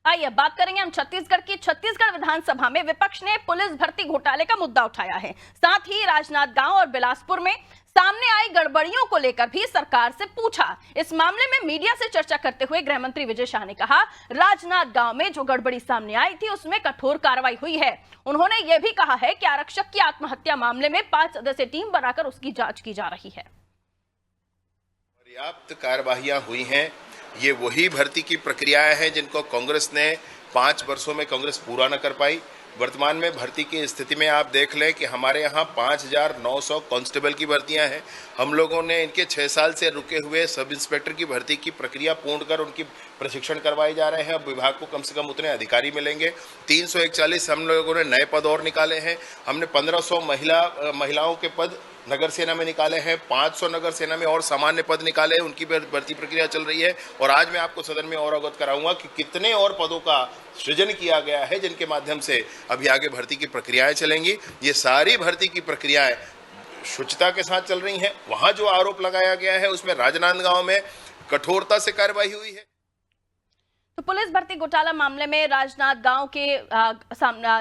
आइए बात करेंगे हम छत्तीसगढ़ की। छत्तीसगढ़ विधानसभा में विपक्ष ने पुलिस भर्ती घोटाले का मुद्दा उठाया है। साथ ही राजनांदगांव और बिलासपुर में सामने आई गड़बड़ियों को लेकर भी सरकार से पूछा। इस मामले में मीडिया से चर्चा करते हुए गृह मंत्री विजय शाह ने कहा, राजनांदगांव में जो गड़बड़ी सामने आई थी उसमें कठोर कार्रवाई हुई है। उन्होंने यह भी कहा है कि आरक्षक की आत्महत्या मामले में 5 सदस्यीय टीम बनाकर उसकी जांच की जा रही है। पर्याप्त कार्यवाहियां हुई हैं। ये वही भर्ती की प्रक्रियाएं हैं जिनको कांग्रेस ने 5 वर्षों में कांग्रेस पूरा न कर पाई। वर्तमान में भर्ती की स्थिति में आप देख लें कि हमारे यहाँ 5,900 कांस्टेबल की भर्तियां हैं। हम लोगों ने इनके 6 साल से रुके हुए सब इंस्पेक्टर की भर्ती की प्रक्रिया पूर्ण कर उनकी प्रशिक्षण करवाए जा रहे हैं। अब विभाग को कम से कम उतने अधिकारी मिलेंगे। 341 हम लोगों ने नए पद और निकाले हैं। हमने 1500 महिलाओं के पद नगर सेना में निकाले हैं। 500 नगर सेना में और सामान्य पद निकाले हैं। उनकी भर्ती प्रक्रिया चल रही है। और आज मैं आपको सदन में और अवगत कराऊंगा कि कितने और पदों का सृजन किया गया है जिनके माध्यम से अभी आगे भर्ती की प्रक्रियाएं चलेंगी। ये सारी भर्ती की प्रक्रियाएं शुचिता के साथ चल रही हैं। वहां जो आरोप लगाया गया है उसमें राजनांदगांव में कठोरता से कार्रवाई हुई है। तो पुलिस भर्ती घोटाला मामले में राजनांदगांव के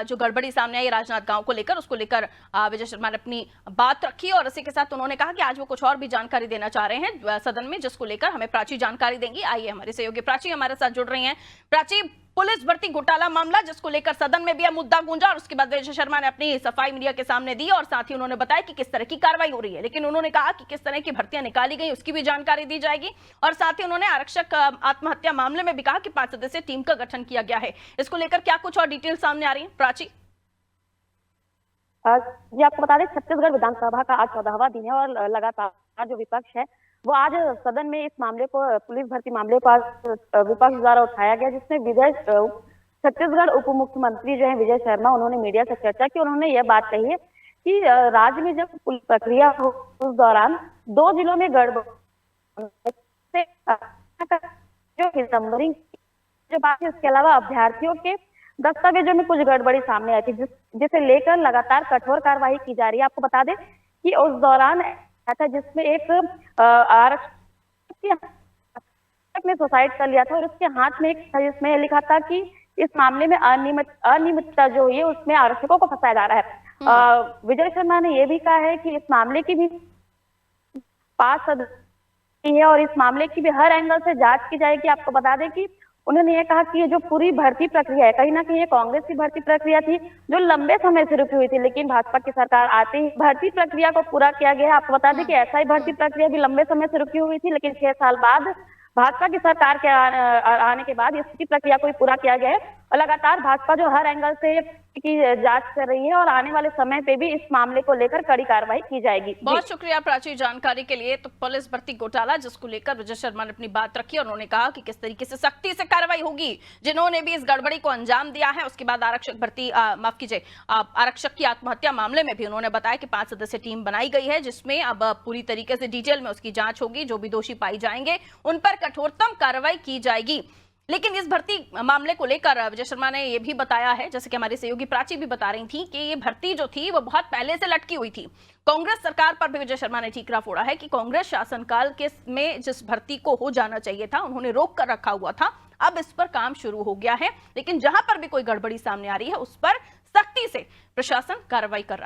जो गड़बड़ी सामने आई राजनांदगांव को लेकर, उसको लेकर विजय शर्मा ने अपनी बात रखी और इसी के साथ उन्होंने कहा कि आज वो कुछ और भी जानकारी देना चाह रहे हैं सदन में, जिसको लेकर हमें प्राची जानकारी देंगी। आइए हमारे सहयोगी प्राची हमारे साथ जुड़ रही हैं। प्राची, पुलिस भर्ती घोटाला मामला जिसको लेकर सदन में भी यह मुद्दा गूंजा और उसके बाद विजय शर्मा ने अपनी सफाई मीडिया के सामने दी और साथ ही उन्होंने बताया कि किस तरह की कार्रवाई हो रही है, लेकिन उन्होंने कहा कि किस तरह की भर्तियां निकाली गई उसकी भी जानकारी दी जाएगी। और साथ ही उन्होंने आरक्षक आत्महत्या मामले में भी कहा कि 5 सदस्यीय टीम का गठन किया गया है। इसको लेकर क्या कुछ और डिटेल सामने आ रही है प्राची? जी आपको बता दें, छत्तीसगढ़ विधानसभा का आज 14वां दिन है और लगातार जो विपक्ष है वो आज सदन में इस मामले को, पुलिस भर्ती मामले को विपक्ष द्वारा उठाया गया, जिसमें छत्तीसगढ़ उप मुख्यमंत्री जो है विजय शर्मा, उन्होंने मीडिया से चर्चा की। उन्होंने यह बात कही है कि राज्य में जब पुलिस प्रक्रिया हो उस दौरान 2 जिलों में गड़बड़ जो बात है, उसके अलावा अभ्यर्थियों के दस्तावेजों में कुछ गड़बड़ी सामने आई थी, जिसे लेकर लगातार कठोर कार्रवाई की जा रही है। आपको बता दें कि उस दौरान था जिसमें एक आरक्षक ने सुसाइड कर लिया था और उसके हाथ में एक था जिसमें लिखा था कि इस मामले में अनियमितता जो हुई है उसमें आरक्षकों को फंसाया जा रहा है। विजय शर्मा ने यह भी कहा है कि इस मामले की भी 5 सदस्य है और इस मामले की भी हर एंगल से जांच की जाएगी। आपको बता दें कि उन्होंने ये कहा कि ये जो पूरी भर्ती प्रक्रिया है, कहीं ना कहीं ये कांग्रेस की भर्ती प्रक्रिया थी जो लंबे समय से रुकी हुई थी, लेकिन भाजपा की सरकार आते ही भर्ती प्रक्रिया को पूरा किया गया। आपको बता दें कि ऐसा ही भर्ती प्रक्रिया भी लंबे समय से रुकी हुई थी, लेकिन 6 साल बाद भाजपा की सरकार के आने के बाद इसकी प्रक्रिया को भी पूरा किया गया है। और लगातार भाजपा जो हर एंगल से की जांच कर रही है और आने वाले समय पे भी इस मामले को लेकर कड़ी कार्रवाई की जाएगी। बहुत शुक्रिया प्राची जानकारी के लिए। तो पुलिस भर्ती घोटाला जिसको लेकर विजय शर्मा ने अपनी बात रखी और उन्होंने कहा कि किस तरीके से सख्ती से कार्रवाई होगी जिन्होंने भी इस गड़बड़ी को अंजाम दिया है। उसके बाद आरक्षक भर्ती माफ कीजिए आरक्षक की आत्महत्या मामले में भी उन्होंने बताया कि 5 सदस्यीय टीम बनाई गई है, जिसमें अब पूरी तरीके से डिटेल में उसकी जांच होगी। जो भी दोषी पाई जाएंगे उन पर कठोरतम कार्रवाई की जाएगी। लेकिन इस भर्ती मामले को लेकर विजय शर्मा ने यह भी बताया है, जैसे कि हमारी सहयोगी प्राची भी बता रही थी, कि ये भर्ती जो थी वो बहुत पहले से लटकी हुई थी। कांग्रेस सरकार पर भी विजय शर्मा ने ठीकरा फोड़ा है कि कांग्रेस शासनकाल के में जिस भर्ती को हो जाना चाहिए था उन्होंने रोक कर रखा हुआ था, अब इस पर काम शुरू हो गया है। लेकिन जहां पर भी कोई गड़बड़ी सामने आ रही है उस पर सख्ती से प्रशासन कार्रवाई कर रहा है।